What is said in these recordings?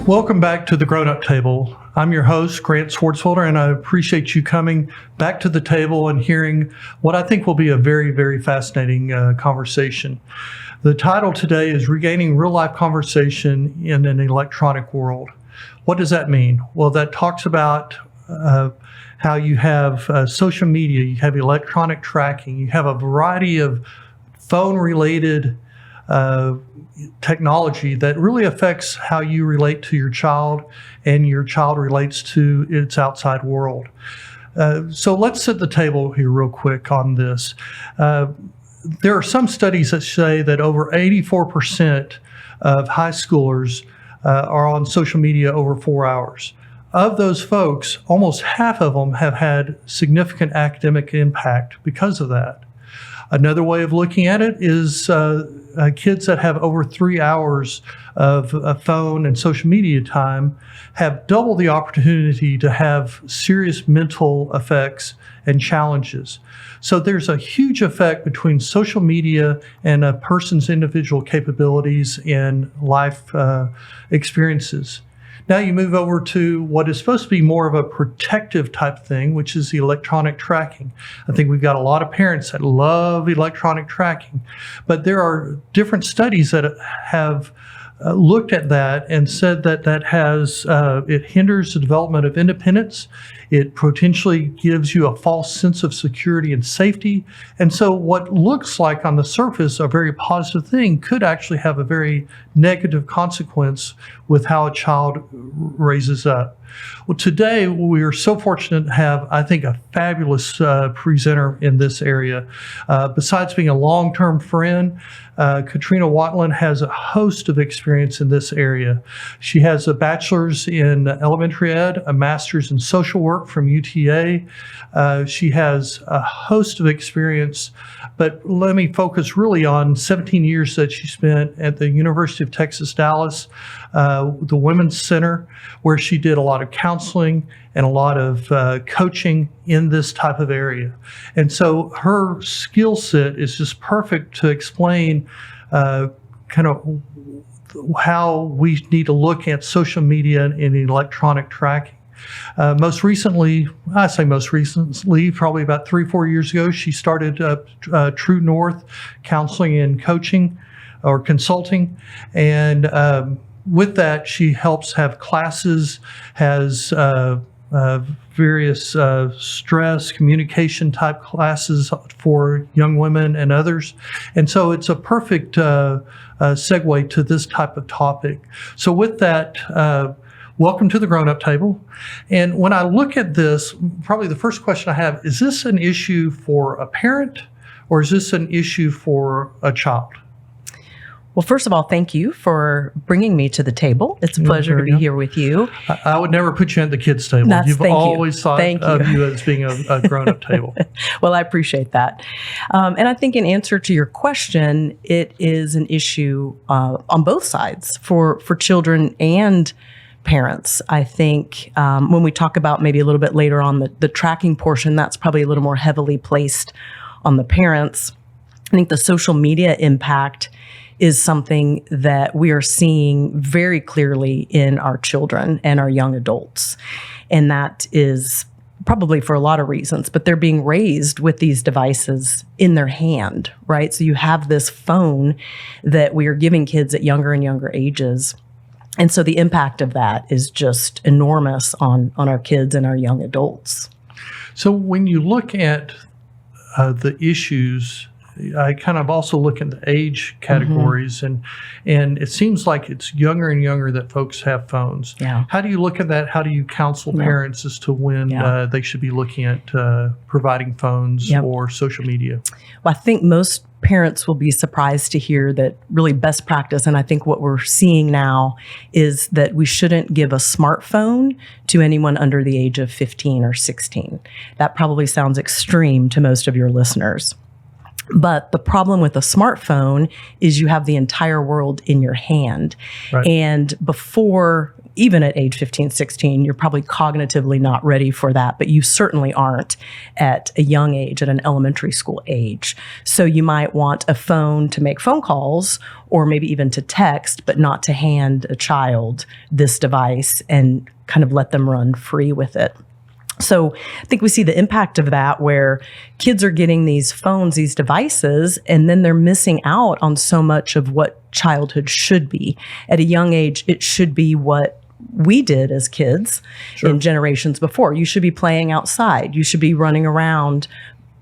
Welcome back to the Grown Up Table. I'm your host, Grant Swartzwelder, and I appreciate you coming back to the table and hearing what I think will be a very, very fascinating conversation. The title today is Regaining Real-Life Conversation in an Electronic World. What does that mean? Well, that talks about how you have social media, you have electronic tracking, you have a variety of phone-related technology that really affects how you relate to your child and your child relates to its outside world. So let's set the table here real quick on this. There are some studies that say that over 84% of high schoolers are on social media over 4 hours. Of those folks, almost half of them have had significant academic impact because of that. Another way of looking at it is kids that have over 3 hours of phone and social media time have double the opportunity to have serious mental effects and challenges. So there's a huge effect between social media and a person's individual capabilities and life experiences. Now you move over to what is supposed to be more of a protective type thing, which is the electronic tracking. I think we've got a lot of parents that love electronic tracking, but there are different studies that have looked at that and said that it hinders the development of independence. It potentially gives you a false sense of security and safety. And so what looks like on the surface a very positive thing could actually have a very negative consequence with how a child raises up. Well, today we are so fortunate to have, I think, a fabulous presenter in this area. Besides being a long-term friend, Katrina Whatland has a host of experience in this area. She has a bachelor's in elementary ed, a master's in social work from UTA. She has a host of experience, but let me focus really on 17 years that she spent at the University of Texas, Dallas, the Women's Center, where she did a lot of counseling and a lot of coaching in this type of area. And so her skill set is just perfect to explain kind of how we need to look at social media and electronic tracking. Most recently, probably about 3-4 years ago, she started True North Counseling and Coaching or Consulting. And with that, she helps have classes, has various stress, communication type classes for young women and others. And so it's a perfect segue to this type of topic. So with that, welcome to the Grown Up Table. And when I look at this, probably the first question I have, is this an issue for a parent or is this an issue for a child? Well, first of all, thank you for bringing me to the table. It's a pleasure to be here with you. I would never put you at the kids' table. You've always thought of you as being a grown-up table. Well, I appreciate that. And I think in answer to your question, it is an issue on both sides for children and parents. I think when we talk about maybe a little bit later on the tracking portion, that's probably a little more heavily placed on the parents. I think the social media impact is something that we are seeing very clearly in our children and our young adults. And that is probably for a lot of reasons, but they're being raised with these devices in their hand, right? So you have this phone that we are giving kids at younger and younger ages. And so the impact of that is just enormous on our kids and our young adults. So when you look at the issues, I kind of also look at the age categories, and it seems like it's younger and younger that folks have phones. Yeah. How do you look at that? How do you counsel parents as to when they should be looking at providing phones or social media? Well, I think most parents will be surprised to hear that really best practice, and I think what we're seeing now is that we shouldn't give a smartphone to anyone under the age of 15 or 16. That probably sounds extreme to most of your listeners. But the problem with a smartphone is you have the entire world in your hand. Right. And before even at age 15, 16, you're probably cognitively not ready for that, but you certainly aren't at a young age, at an elementary school age. So you might want a phone to make phone calls or maybe even to text, but not to hand a child this device and kind of let them run free with it. So I think we see the impact of that where kids are getting these phones, these devices, and then they're missing out on so much of what childhood should be. At a young age, it should be what we did as kids in generations before. You should be playing outside. You should be running around,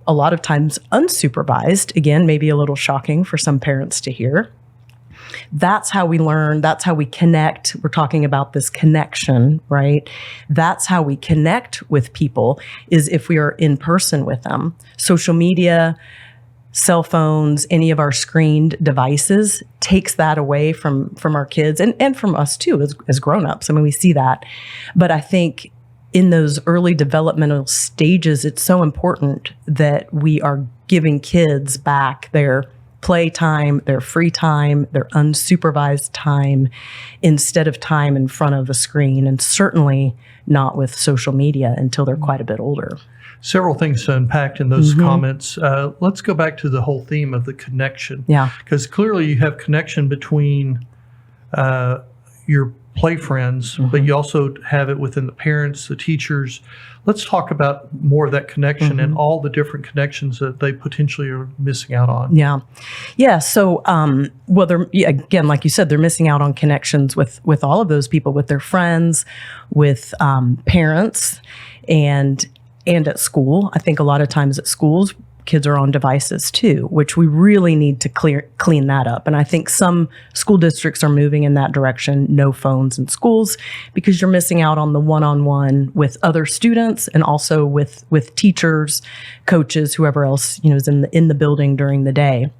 a lot of times unsupervised. Again, maybe a little shocking for some parents to hear. That's how we learn. That's how we connect. We're talking about this connection, right? That's how we connect with people, is if we are in person with them. Social media, cell phones, any of our screened devices takes that away from our kids and from us too as grown-ups. I mean, we see that. But I think in those early developmental stages, it's so important that we are giving kids back their playtime, their free time, their unsupervised time, instead of time in front of a screen, and certainly not with social media until they're quite a bit older. Several things to unpack in those comments. Let's go back to the whole theme of the connection. Yeah. Because clearly you have connection between your play friends, but you also have it within the parents, the teachers. Let's talk about more of that connection and all the different connections that they potentially are missing out on. Yeah. Yeah. So, well, again, like you said, they're missing out on connections with all of those people, with their friends, with parents, and at school. I think a lot of times at schools, kids are on devices too, which we really need to clean that up. And I think some school districts are moving in that direction, no phones in schools, because you're missing out on the one-on-one with other students and also with teachers, coaches, whoever else, is in the building during the day.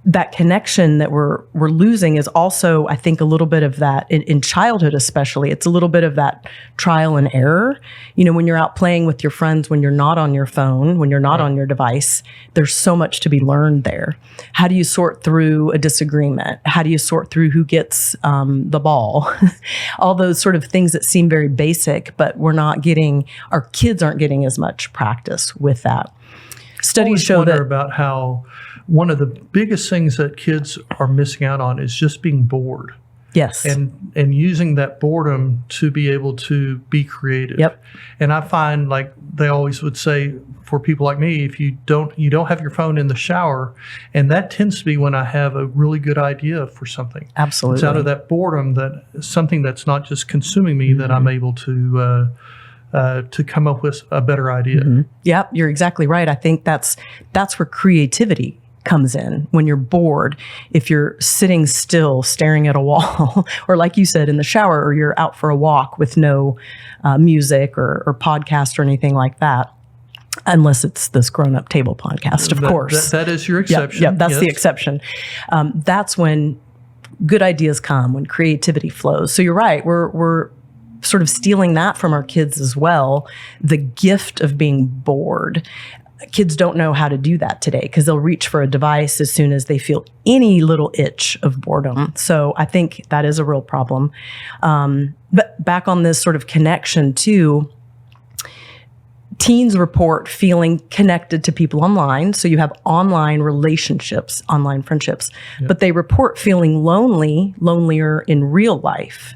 That connection that we're losing is also, I think, a little bit of that in childhood, especially. It's a little bit of that trial and error. When you're out playing with your friends, when you're not on your phone, when you're not on your device, there's so much to be learned there. How do you sort through a disagreement? How do you sort through who gets the ball? All those sort of things that seem very basic, but our kids aren't getting as much practice with that. Studies show that about how one of the biggest things that kids are missing out on is just being bored. Yes. And using that boredom to be able to be creative. Yep. And I find, like they always would say, for people like me, if you don't have your phone in the shower, and that tends to be when I have a really good idea for something. Absolutely. It's out of that boredom, that something that's not just consuming me, that I'm able to come up with a better idea. Yeah, you're exactly right. I think that's where creativity comes in. When you're bored, if you're sitting still staring at a wall, or like you said, in the shower, or you're out for a walk with no music or podcast or anything like that, unless it's this grown-up table podcast, of course. That is your exception. Yeah, that's the exception. That's when good ideas come, when creativity flows. So you're right. We're sort of stealing that from our kids as well, the gift of being bored. Kids don't know how to do that today because they'll reach for a device as soon as they feel any little itch of boredom. So I think that is a real problem. But back on this sort of connection too, teens report feeling connected to people online. So you have online relationships, online friendships, but they report feeling lonelier in real life.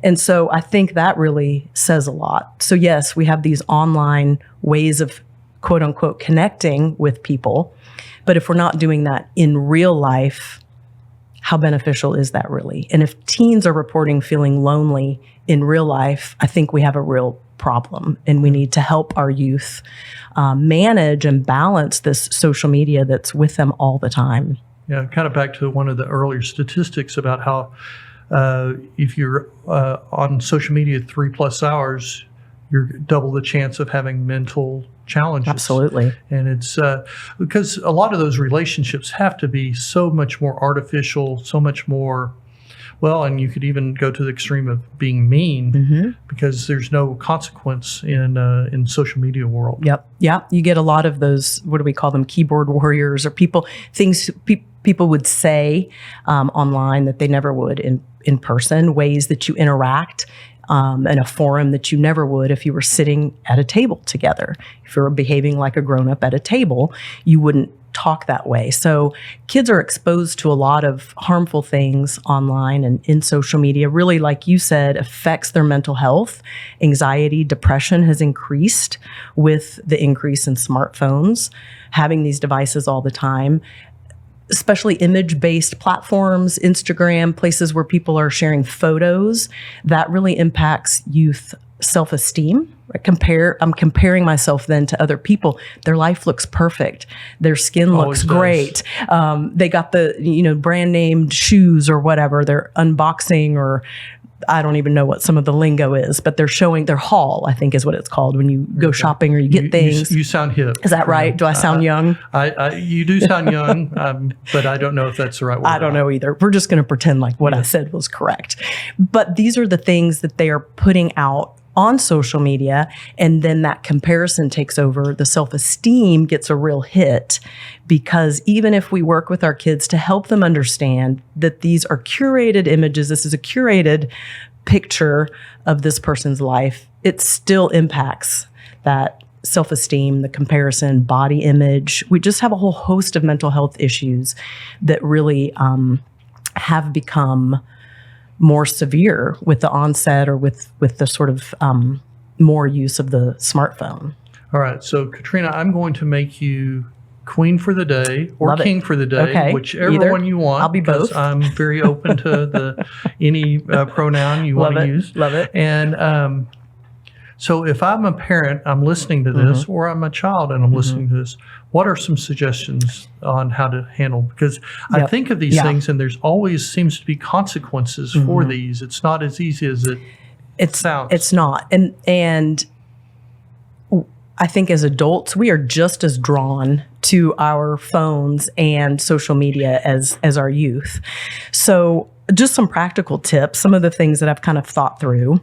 And so I think that really says a lot. So yes, we have these online ways of quote unquote connecting with people, but if we're not doing that in real life, how beneficial is that really? And if teens are reporting feeling lonely in real life, I think we have a real problem, and we need to help our youth manage and balance this social media that's with them all the time. Yeah, kind of back to one of the earlier statistics about how if you're on social media 3+ hours, you're double the chance of having mental challenges. Absolutely. And it's because a lot of those relationships have to be so much more artificial, so much more, and you could even go to the extreme of being mean because there's no consequence in social media world. Yep. Yeah. You get a lot of those, what do we call them? Keyboard warriors, or people people would say online that they never would in person, ways that you interact in a forum that you never would if you were sitting at a table together. If you were behaving like a grown-up at a table, you wouldn't talk that way. So kids are exposed to a lot of harmful things online and in social media. Really, like you said, affects their mental health. Anxiety, depression has increased with the increase in smartphones, having these devices all the time, especially image-based platforms, Instagram, places where people are sharing photos. That really impacts youth self-esteem. I'm comparing myself then to other people. Their life looks perfect. Their skin looks great. They got the brand named shoes or whatever. They're unboxing, or I don't even know what some of the lingo is, but they're showing their haul, I think is what it's called when you go shopping or you get things. You sound hip. Is that right? Do I sound young? You do sound young, but I don't know if that's the right word. I don't know either. We're just going to pretend like what I said was correct. But these are the things that they are putting out on social media, and then that comparison takes over. The self-esteem gets a real hit, because even if we work with our kids to help them understand that these are curated images, this is a curated picture of this person's life, it still impacts that self-esteem, the comparison, body image. We just have a whole host of mental health issues that really have become more severe with the onset, or with the sort of more use of the smartphone. All right. So, Katrina, I'm going to make you queen for the day or king for the day, okay. whichever one you want. I'll be both. I'm very open to any pronoun you want to use. Love it. And so if I'm a parent, I'm listening to this, or I'm a child and I'm listening to this, what are some suggestions on how to handle? Because I think of these things, and there's always seems to be consequences for these. It's not as easy as it sounds. It's not. And I think as adults, we are just as drawn to our phones and social media as our youth. So just some practical tips, some of the things that I've kind of thought through.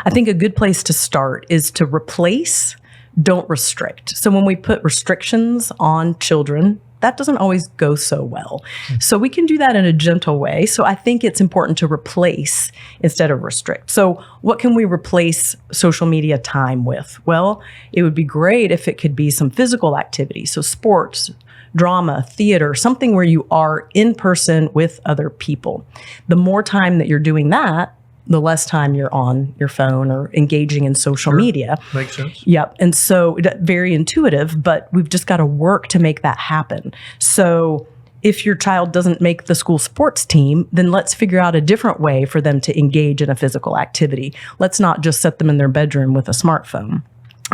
I think a good place to start is to replace, don't restrict. So when we put restrictions on children, that doesn't always go so well. So we can do that in a gentle way. So I think it's important to replace instead of restrict. So what can we replace social media time with? Well, it would be great if it could be some physical activity. So sports, drama, theater, something where you are in person with other people. The more time that you're doing that, the less time you're on your phone or engaging in social media. Makes sense. Yep. And so very intuitive, but we've just got to work to make that happen. So if your child doesn't make the school sports team, then let's figure out a different way for them to engage in a physical activity. Let's not just set them in their bedroom with a smartphone.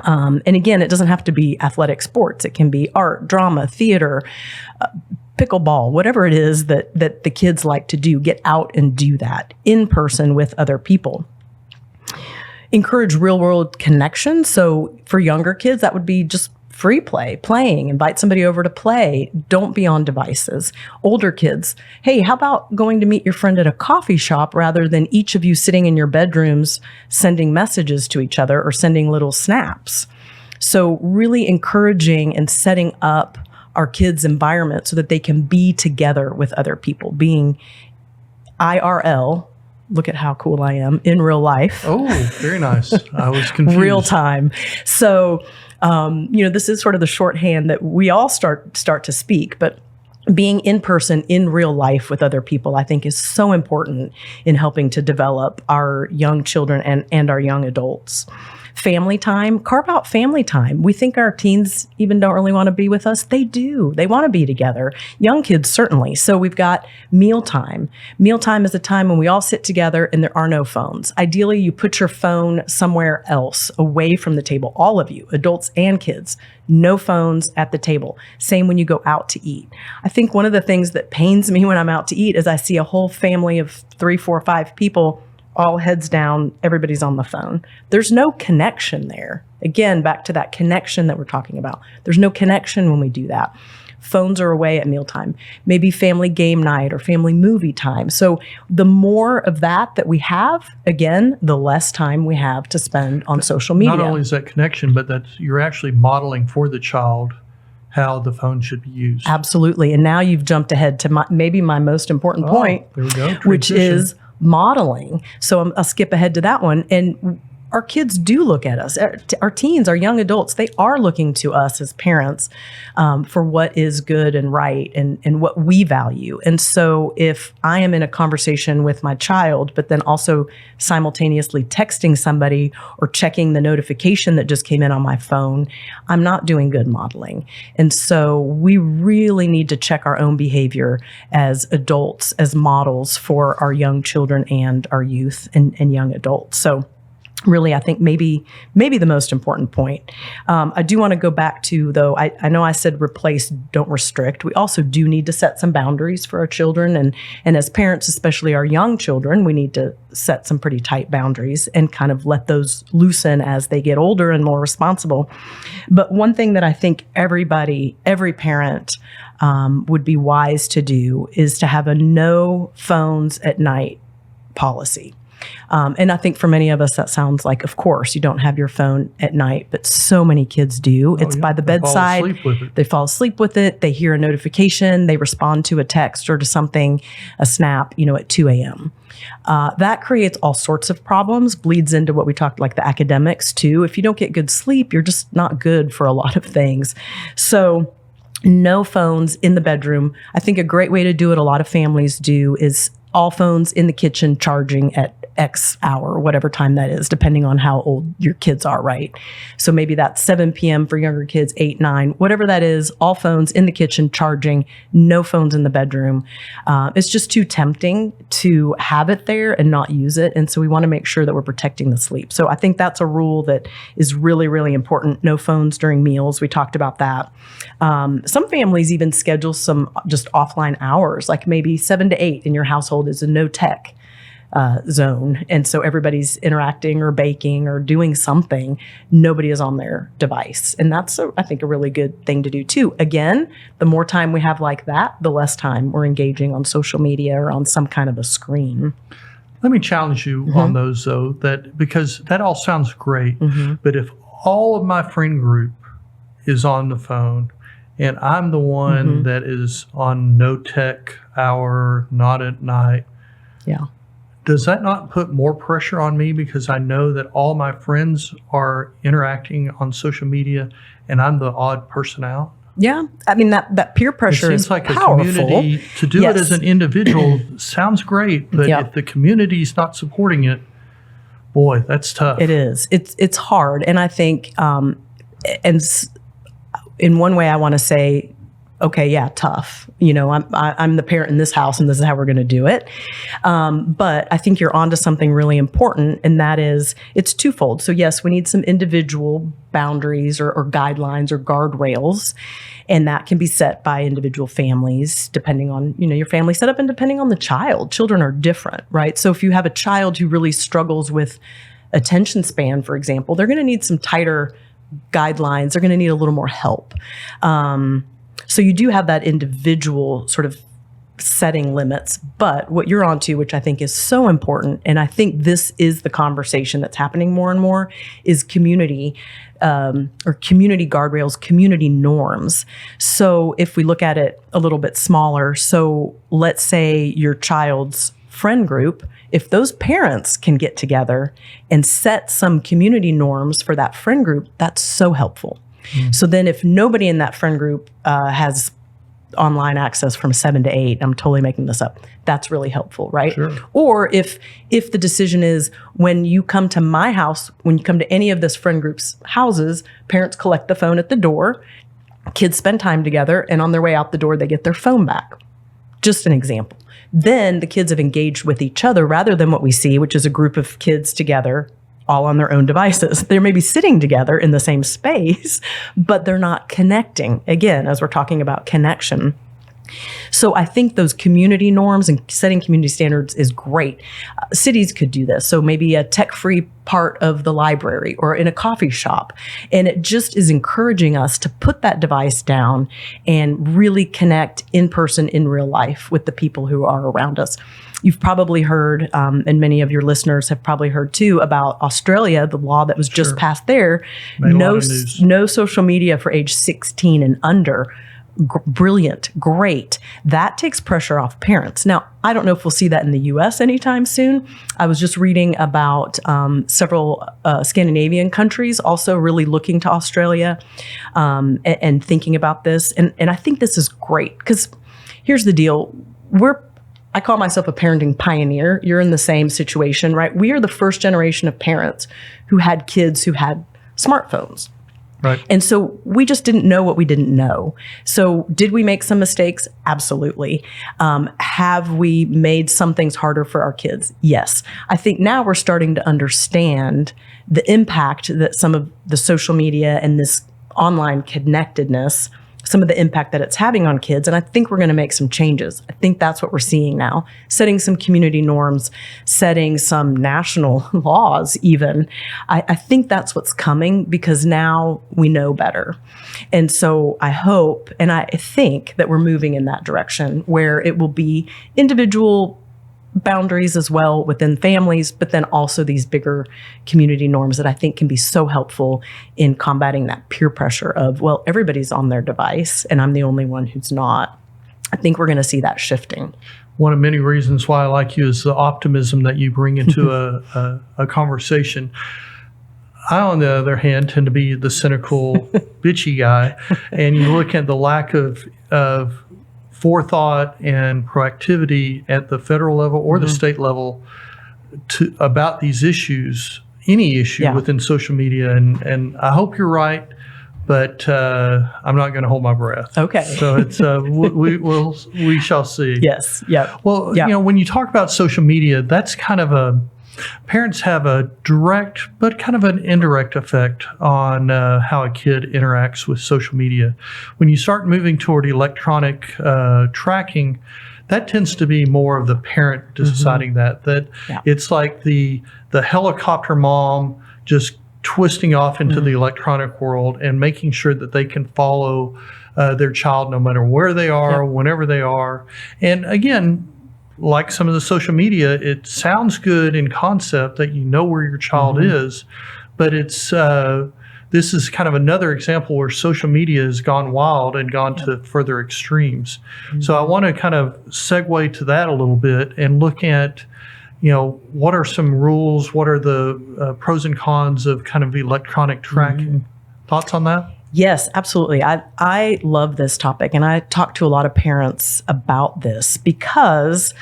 And again, it doesn't have to be athletic sports. It can be art, drama, theater, pickleball, whatever it is that the kids like to do. Get out and do that in person with other people. Encourage real world connection. So for younger kids, that would be just free play, playing, invite somebody over to play. Don't be on devices. Older kids, hey, how about going to meet your friend at a coffee shop rather than each of you sitting in your bedrooms sending messages to each other or sending little snaps? So really encouraging and setting up our kids' environment so that they can be together with other people, being IRL. Look at how cool I am in real life. Oh, very nice. I was confused. Real time. So, this is sort of the shorthand that we all start to speak, but being in person in real life with other people, I think, is so important in helping to develop our young children and our young adults. Family time, carve out family time. We think our teens even don't really want to be with us. They do. They want to be together. Young kids, certainly. So we've got mealtime. Mealtime is a time when we all sit together and there are no phones. Ideally, you put your phone somewhere else, away from the table. All of you, adults and kids, no phones at the table. Same when you go out to eat. I think one of the things that pains me when I'm out to eat is I see a whole family of 3, 4, 5 people, all heads down, everybody's on the phone. There's no connection there. Again, back to that connection that we're talking about. There's no connection when we do that. Phones are away at mealtime. Maybe family game night or family movie time. So the more of that we have, again, the less time we have to spend on social media. Not only is that connection, but that you're actually modeling for the child how the phone should be used. Absolutely. And now you've jumped ahead to maybe my most important point, There we go. which Transition. is modeling. So I'll skip ahead to that one. And our kids do look at us. Our teens, our young adults, they are looking to us as parents for what is good and right and what we value. And so if I am in a conversation with my child, but then also simultaneously texting somebody or checking the notification that just came in on my phone, I'm not doing good modeling. And so we really need to check our own behavior as adults, as models for our young children and our youth and young adults. So really, I think maybe the most important point. I do want to go back to, though, I know I said replace, don't restrict. We also do need to set some boundaries for our children. And as parents, especially our young children, we need to set some pretty tight boundaries and kind of let those loosen as they get older and more responsible. But one thing that I think every parent would be wise to do is to have a no phones at night policy. And I think for many of us, that sounds like, of course, you don't have your phone at night, but so many kids do. It's by the bedside. They fall asleep with it. They hear a notification. They respond to a text or to something, a snap, at 2 a.m. That creates all sorts of problems, bleeds into what we talked, like the academics too. If you don't get good sleep, you're just not good for a lot of things. So no phones in the bedroom. I think a great way to do it, a lot of families do, is all phones in the kitchen charging at X hour, or whatever time that is, depending on how old your kids are, right? So maybe that's 7 p.m. for younger kids, 8, 9, whatever that is, all phones in the kitchen charging, no phones in the bedroom. It's just too tempting to have it there and not use it. And so we want to make sure that we're protecting the sleep. So I think that's a rule that is really, really important. No phones during meals. We talked about that. Some families even schedule some just offline hours, like maybe 7 to 8 in your household is a no tech zone. And so everybody's interacting or baking or doing something. Nobody is on their device. And that's, I think, a really good thing to do too. Again, the more time we have like that, the less time we're engaging on social media or on some kind of a screen. Let me challenge you on those, though, because that all sounds great. But if all of my friend group is on the phone and I'm the one that is on no tech hour, not at night, does that not put more pressure on me because I know that all my friends are interacting on social media and I'm the odd person out? Yeah. I mean, that peer pressure is like powerful. A community. To do it as an individual sounds great, but if the community is not supporting it, boy, that's tough. It is. It's hard. And I think, and in one way I want to say, okay, yeah, tough. I'm the parent in this house and this is how we're going to do it. But I think you're onto something really important, and that is it's twofold. So yes, we need some individual boundaries or guidelines or guardrails, and that can be set by individual families depending on, your family setup and depending on the child. Children are different, right? So if you have a child who really struggles with attention span, for example, they're going to need some tighter guidelines. They're going to need a little more help. So you do have that individual sort of setting limits, but what you're onto, which I think is so important, and I think this is the conversation that's happening more and more, is community or community guardrails, community norms. So if we look at it a little bit smaller, so let's say your child's friend group, if those parents can get together and set some community norms for that friend group, that's so helpful. So then if nobody in that friend group has online access from 7 to 8, I'm totally making this up, that's really helpful, right? Sure. Or if the decision is when you come to my house, when you come to any of this friend group's houses, parents collect the phone at the door, kids spend time together, and on their way out the door, they get their phone back. Just an example. Then the kids have engaged with each other rather than what we see, which is a group of kids together all on their own devices. They may be sitting together in the same space, but they're not connecting. Again, as we're talking about connection. So I think those community norms and setting community standards is great. Cities could do this. So maybe a tech-free part of the library or in a coffee shop. And it just is encouraging us to put that device down and really connect in person, in real life with the people who are around us. You've probably heard, and many of your listeners have probably heard too, about Australia, the law that was just passed there. Made a lot of news. No social media for age 16 and under. Brilliant, great. That takes pressure off parents. Now, I don't know if we'll see that in the US anytime soon. I was just reading about several Scandinavian countries also really looking to Australia and thinking about this. And I think this is great because here's the deal. I call myself a parenting pioneer. You're in the same situation, right? We are the first generation of parents who had kids who had smartphones. Right. And so we just didn't know what we didn't know. So did we make some mistakes? Absolutely. Have we made some things harder for our kids? Yes. I think now we're starting to understand the impact that some of the social media and this online connectedness, some of the impact that it's having on kids. And I think we're going to make some changes. I think that's what we're seeing now. Setting some community norms, setting some national laws even. I think that's what's coming because now we know better. And so I hope and I think that we're moving in that direction where it will be individual boundaries as well within families, but then also these bigger community norms that I think can be so helpful in combating that peer pressure of, well, everybody's on their device and I'm the only one who's not. I think we're going to see that shifting. One of many reasons why I like you is the optimism that you bring into a conversation. I, on the other hand, tend to be the cynical, bitchy guy, and you look at the lack of forethought and proactivity at the federal level or the state level about these issues, any issue within social media. And I hope you're right, but I'm not going to hold my breath. Okay. So it's we shall see. Yes. Yeah. Well, when you talk about social media, that's kind of parents have a direct but kind of an indirect effect on how a kid interacts with social media. When you start moving toward electronic tracking, that tends to be more of the parent deciding that it's like the helicopter mom just twisting off into the electronic world and making sure that they can follow their child no matter where they are, whenever they are. And again, like some of the social media, it sounds good in concept that you know where your child is, but it's this is kind of another example where social media has gone wild and gone to further extremes. So I want to kind of segue to that a little bit and look at, what are some rules? What are the pros and cons of kind of electronic tracking? Thoughts on that? Yes, absolutely. I love this topic, and I talk to a lot of parents about this because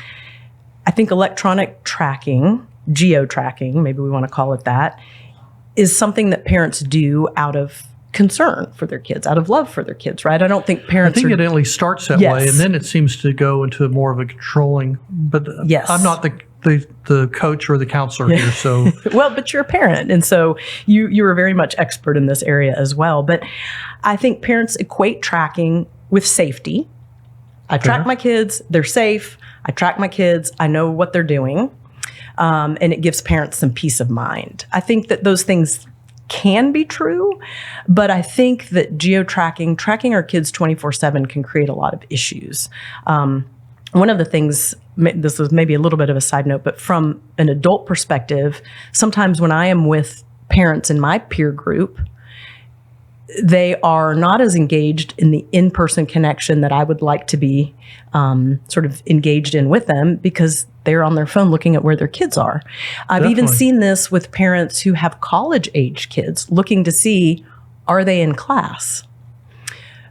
I think electronic tracking, geo-tracking, maybe we want to call it that, is something that parents do out of concern for their kids, out of love for their kids, right? I don't think parents it at least starts that way, and then it seems to go into more of a controlling, but I'm not the coach or the counselor here, so. Well, but you're a parent, and so you are very much expert in this area as well. But I think parents equate tracking with safety. I track my kids, they're safe. I track my kids, I know what they're doing, and it gives parents some peace of mind. I think that those things can be true, but I think that tracking our kids 24/7 can create a lot of issues. One of the things, this is maybe a little bit of a side note, but from an adult perspective, sometimes when I am with parents in my peer group, they are not as engaged in the in-person connection that I would like to be sort of engaged in with them because they're on their phone looking at where their kids are. I've even seen this with parents who have college-age kids looking to see, are they in class?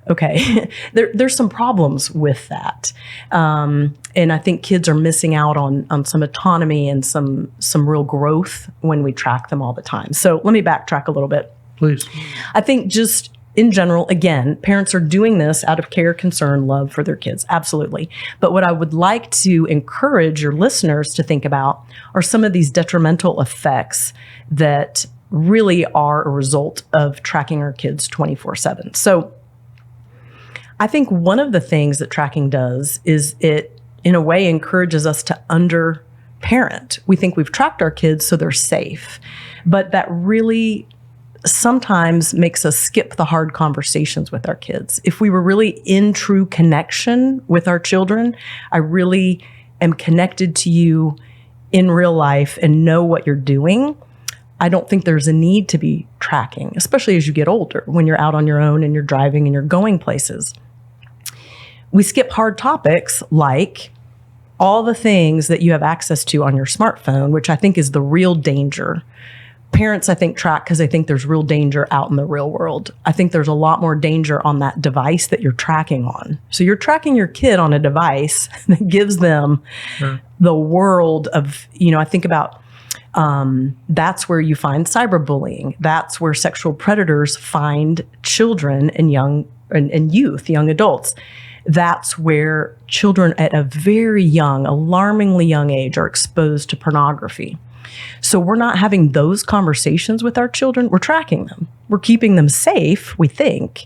Okay, there's some problems with that. And I think kids are missing out on some autonomy and some real growth when we track them all the time. So let me backtrack a little bit. Please. I think just in general, again, parents are doing this out of care, concern, love for their kids. Absolutely. But what I would like to encourage your listeners to think about are some of these detrimental effects that really are a result of tracking our kids 24/7. So I think one of the things that tracking does is it, in a way, encourages us to under-parent. We think we've tracked our kids so they're safe, but that really sometimes makes us skip the hard conversations with our kids. If we were really in true connection with our children, I really am connected to you in real life and know what you're doing, I don't think there's a need to be tracking, especially as you get older, when you're out on your own and you're driving and you're going places. We skip hard topics like all the things that you have access to on your smartphone, which I think is the real danger. Parents, I think, track because they think there's real danger out in the real world. I think there's a lot more danger on that device that you're tracking on. So you're tracking your kid on a device that gives them the world of, I think about that's where you find cyberbullying. That's where sexual predators find children and youth, young adults. That's where children at a very young, alarmingly young age are exposed to pornography. So we're not having those conversations with our children. We're tracking them. We're keeping them safe, we think.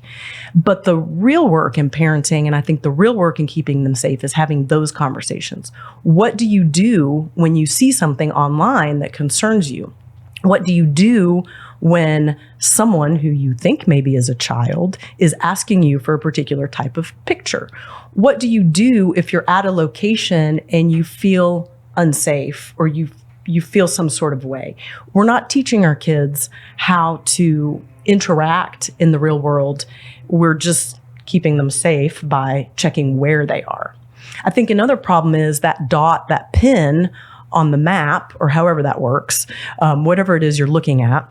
But the real work in parenting, and I think the real work in keeping them safe, is having those conversations. What do you do when you see something online that concerns you? What do you do when someone who you think maybe is a child is asking you for a particular type of picture? What do you do if you're at a location and you feel unsafe or you feel some sort of way? We're not teaching our kids how to interact in the real world. We're just keeping them safe by checking where they are. I think another problem is that dot, that pin on the map, or however that works, whatever it is you're looking at,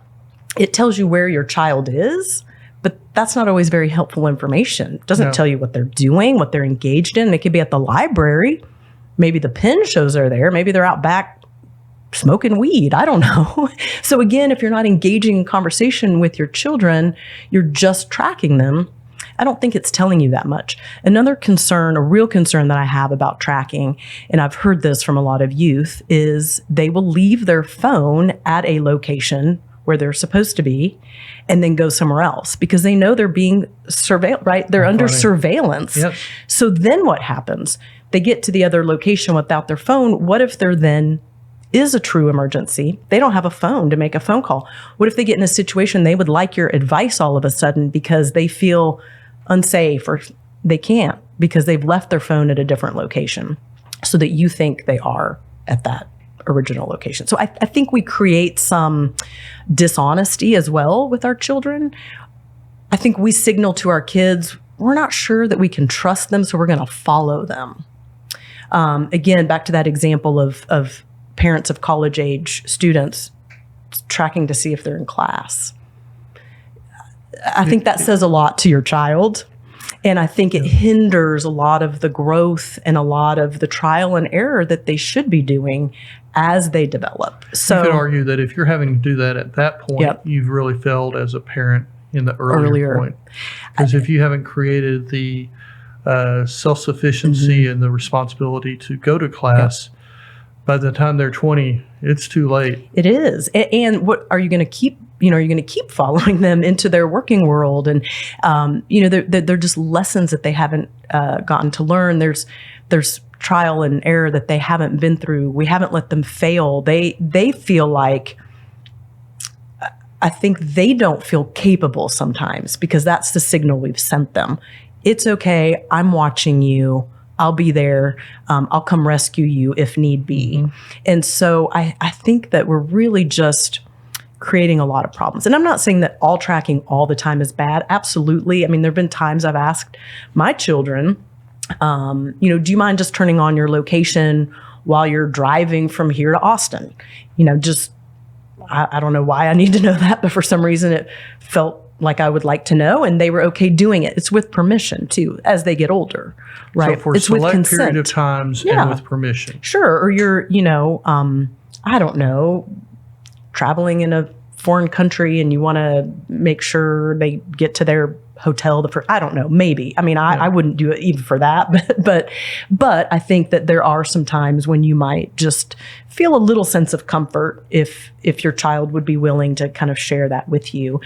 it tells you where your child is, but that's not always very helpful information. It doesn't tell you what they're doing, what they're engaged in. They could be at the library. Maybe the pin shows they're there. Maybe they're out back smoking weed. I don't know. So again, if you're not engaging in conversation with your children, you're just tracking them. I don't think it's telling you that much. Another concern, a real concern that I have about tracking, and I've heard this from a lot of youth, is they will leave their phone at a location where they're supposed to be and then go somewhere else because they know they're being surveilled, right? They're under surveillance. Yep. So then what happens? They get to the other location without their phone. What if there then is a true emergency? They don't have a phone to make a phone call. What if they get in a situation they would like your advice all of a sudden because they feel unsafe or they can't because they've left their phone at a different location so that you think they are at that original location? So I think we create some dishonesty as well with our children. I think we signal to our kids, we're not sure that we can trust them, so we're going to follow them. Again, back to that example of parents of college age students tracking to see if they're in class. I think that says a lot to your child. And I think it hinders a lot of the growth and a lot of the trial and error that they should be doing as they develop. So you could argue that if you're having to do that at that point, you've really failed as a parent in the earlier point. Because if you haven't created the self-sufficiency and the responsibility to go to class, by the time they're 20, it's too late. It is. And what are you going to keep? Are you going to keep following them into their working world? And, they're just lessons that they haven't gotten to learn. There's trial and error that they haven't been through. We haven't let them fail. They feel like, I think they don't feel capable sometimes because that's the signal we've sent them. It's okay. I'm watching you. I'll be there. I'll come rescue you if need be. Mm-hmm. And so I think that we're really just creating a lot of problems. And I'm not saying that all tracking all the time is bad. Absolutely. I mean, there have been times I've asked my children, do you mind just turning on your location while you're driving from here to Austin? I don't know why I need to know that, but for some reason it felt like I would like to know, and they were okay doing it. It's with permission too, as they get older, right? So for a it's with select consent. period of times and with permission. Sure. Or you're, I don't know, traveling in a foreign country and you want to make sure they get to their hotel I don't know, maybe. I mean, I wouldn't do it even for that, but I think that there are some times when you might just feel a little sense of comfort if your child would be willing to kind of share that with you.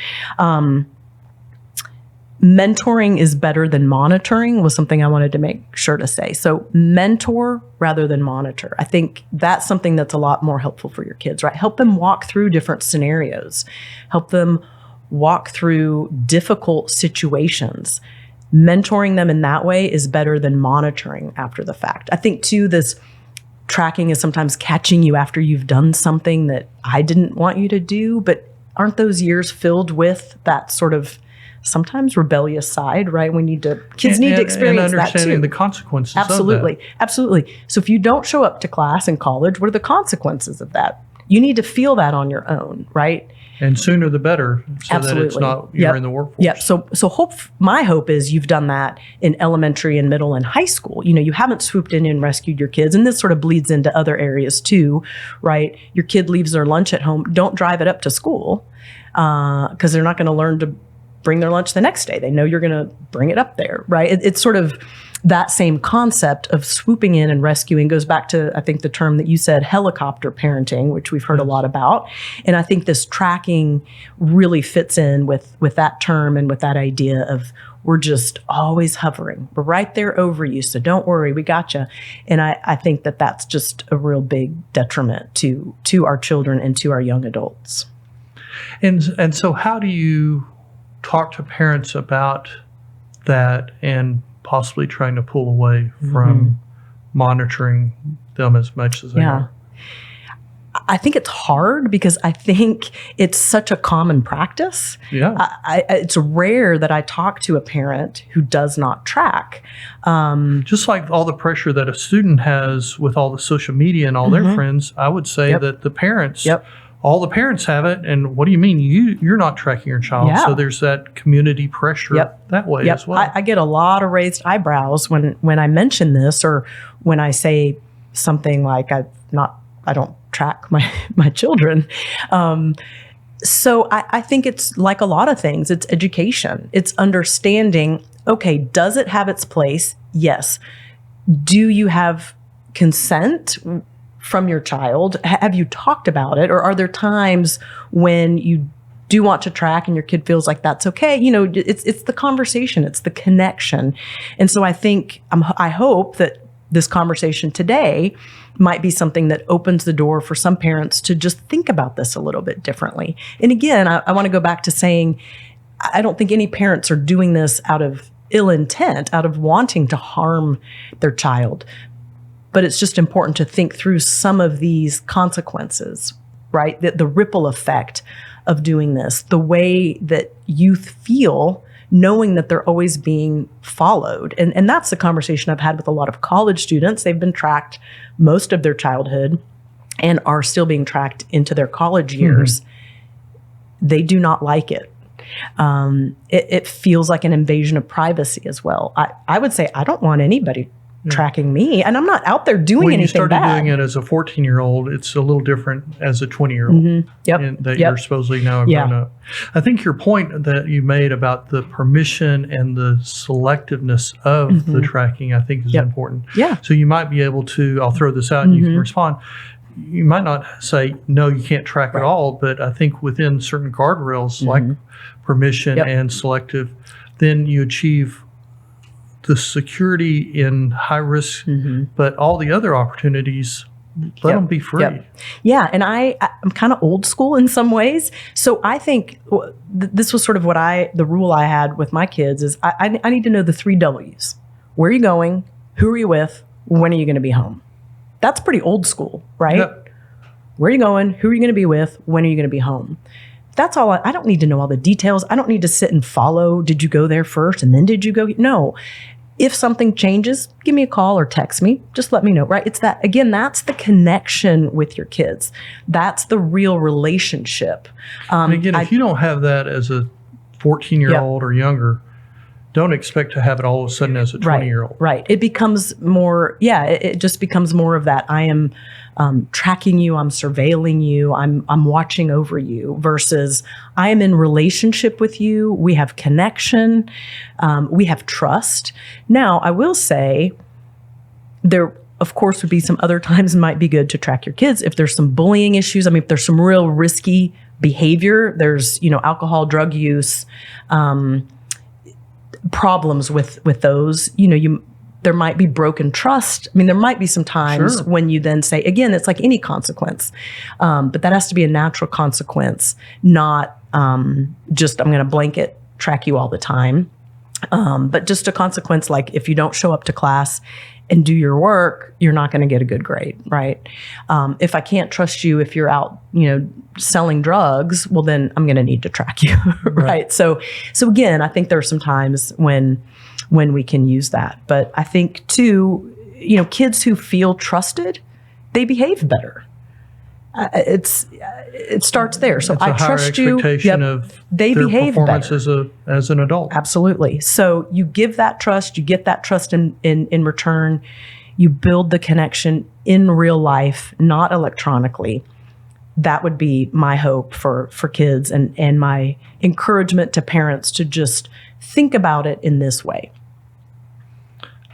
mentoring is better than monitoring was something I wanted to make sure to say. So mentor rather than monitor. I think that's something that's a lot more helpful for your kids, right? Help them walk through different scenarios. Help them walk through difficult situations. Mentoring them in that way is better than monitoring after the fact. I think too, this tracking is sometimes catching you after you've done something that I didn't want you to do, but aren't those years filled with that sort of sometimes rebellious side, right? Kids need to experience and understanding that too. the consequences Absolutely. of that. Absolutely. So if you don't show up to class in college, what are the consequences of that? You need to feel that on your own, right? And sooner the better, so Absolutely. that it's not you're in the workforce. Yep. So my hope is you've done that in elementary and middle and high school. You haven't swooped in and rescued your kids. And this sort of bleeds into other areas too, right? Your kid leaves their lunch at home. Don't drive it up to school because they're not going to learn to bring their lunch the next day. They know you're going to bring it up there, right? It's sort of that same concept of swooping in and rescuing goes back to, I think, the term that you said, helicopter parenting, which we've heard a lot about. And I think this tracking really fits in with that term and with that idea of we're just always hovering. We're right there over you, so don't worry, we got you. And I think that that's just a real big detriment to our children and to our young adults. And so how do you talk to parents about that and possibly trying to pull away from monitoring them as much as they are? I think it's hard because I think it's such a common practice. Yeah. It's rare that I talk to a parent who does not track. Just like all the pressure that a student has with all the social media and all their friends, I would say that the parents, all the parents have it. And what do you mean? You're not tracking your child. Yeah. So there's that community pressure that way as well. I get a lot of raised eyebrows when I mention this, or when I say something like I don't track my children. So I think it's like a lot of things. It's education. It's understanding, okay, does it have its place? Yes. Do you have consent from your child? Have you talked about it? Or are there times when you do want to track and your kid feels like that's okay? It's the conversation, it's the connection. And so I think, I hope that this conversation today might be something that opens the door for some parents to just think about this a little bit differently. And again, I want to go back to saying, I don't think any parents are doing this out of ill intent, out of wanting to harm their child. But it's just important to think through some of these consequences, right? The ripple effect of doing this, the way that youth feel knowing that they're always being followed. And that's the conversation I've had with a lot of college students. They've been tracked most of their childhood and are still being tracked into their college years. They do not like it. It feels like an invasion of privacy as well. I would say I don't want anybody tracking me, and I'm not out there doing when anything you started bad. doing it as a 14-year-old, it's a little different as a 20-year-old. That you're supposedly now a grown up. I think your point that you made about the permission and the selectiveness of the tracking, I think is important. So you might be able to, I'll throw this out and you can respond. You might not say, no, you can't track at all, but I think within certain guardrails like permission and selective, then you achieve the security in high risk, but all the other opportunities, let them be free. Yeah, and I'm kind of old school in some ways. So I think this was sort of the rule I had with my kids is I need to know the 3 W's. Where are you going? Who are you with? When are you going to be home? That's pretty old school, right? Where are you going? Who are you going to be with? When are you going to be home? That's all. I don't need to know all the details. I don't need to sit and follow. Did you go there first? And then did you go? No. If something changes, give me a call or text me. Just let me know, right? It's that, again, that's the connection with your kids. That's the real relationship. And again, if you don't have that as a 14-year-old or younger, don't expect to have it all of a sudden as a 20-year-old. Right. It becomes more, it just becomes more of that. I am tracking you, I'm surveilling you, I'm watching over you, versus I am in relationship with you. We have connection. We have trust. Now, I will say there, of course, would be some other times it might be good to track your kids if there's some bullying issues. I mean, if there's some real risky behavior, there's, alcohol, drug use, problems with those. There might be broken trust. I mean, there might be some times Sure. when you then say, again, it's like any consequence, but that has to be a natural consequence, not just I'm going to blanket track you all the time, but just a consequence like if you don't show up to class and do your work, you're not going to get a good grade, right? If I can't trust you if you're out, selling drugs, well, then I'm going to need to track you, right? So again, I think there are some times when we can use that. But I think too, kids who feel trusted, they behave better. It starts there. So It's I a higher trust you. expectation of They their behave performance better. as an adult. Absolutely. So you give that trust, you get that trust in return. You build the connection in real life, not electronically. That would be my hope for kids and my encouragement to parents to just think about it in this way.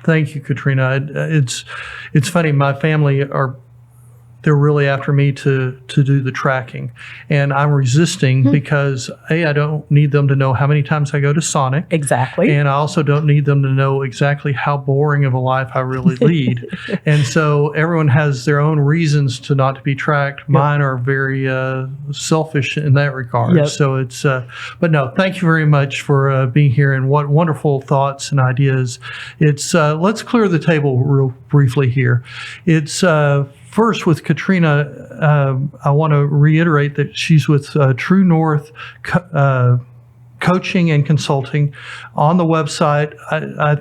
Thank you, Katrina. It's funny. My family they're really after me to do the tracking, and I'm resisting because I don't need them to know how many times I go to Sonic. Exactly. And I also don't need them to know exactly how boring of a life I really lead. And so everyone has their own reasons to not to be tracked. Mine are very selfish in that regard. Yep. So it's, but no, thank you very much for being here, and what wonderful thoughts and ideas. It's, let's clear the table real briefly here. It's, first, with Katrina, I want to reiterate that she's with True North Coaching and Consulting. On the website, I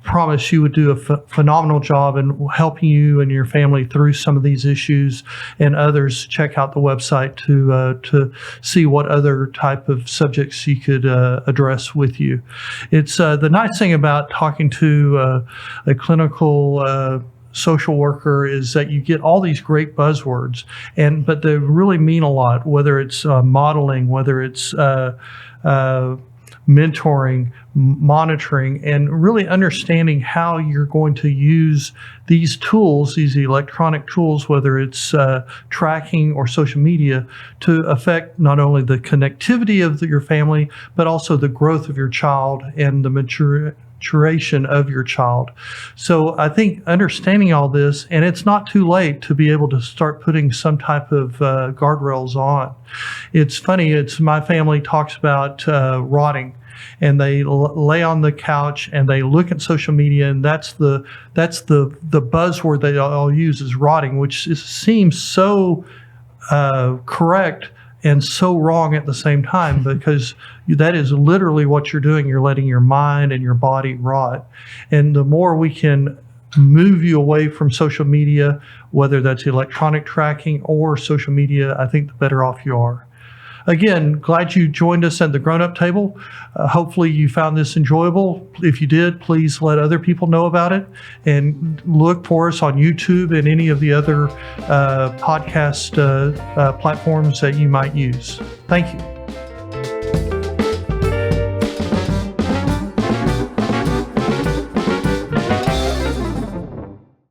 promise she would do a phenomenal job in helping you and your family through some of these issues, and others. Check out the website to see what other type of subjects she could address with you. It's the nice thing about talking to a clinical social worker is that you get all these great buzzwords, but they really mean a lot, whether it's modeling, whether it's mentoring, monitoring, and really understanding how you're going to use these tools, these electronic tools, whether it's tracking or social media, to affect not only the connectivity of your family, but also the growth of your child and the maturation of your child. So I think understanding all this, and it's not too late to be able to start putting some type of guardrails on. It's funny, my family talks about rotting, and they lay on the couch and they look at social media, and that's the buzzword they all use is rotting, which seems so correct and so wrong at the same time, because that is literally what you're doing. You're letting your mind and your body rot. And the more we can move you away from social media, whether that's electronic tracking or social media, I think the better off you are. Again, glad you joined us at the Grown Up Table. Hopefully you found this enjoyable. If you did, please let other people know about it, and look for us on YouTube and any of the other podcast platforms that you might use. Thank you.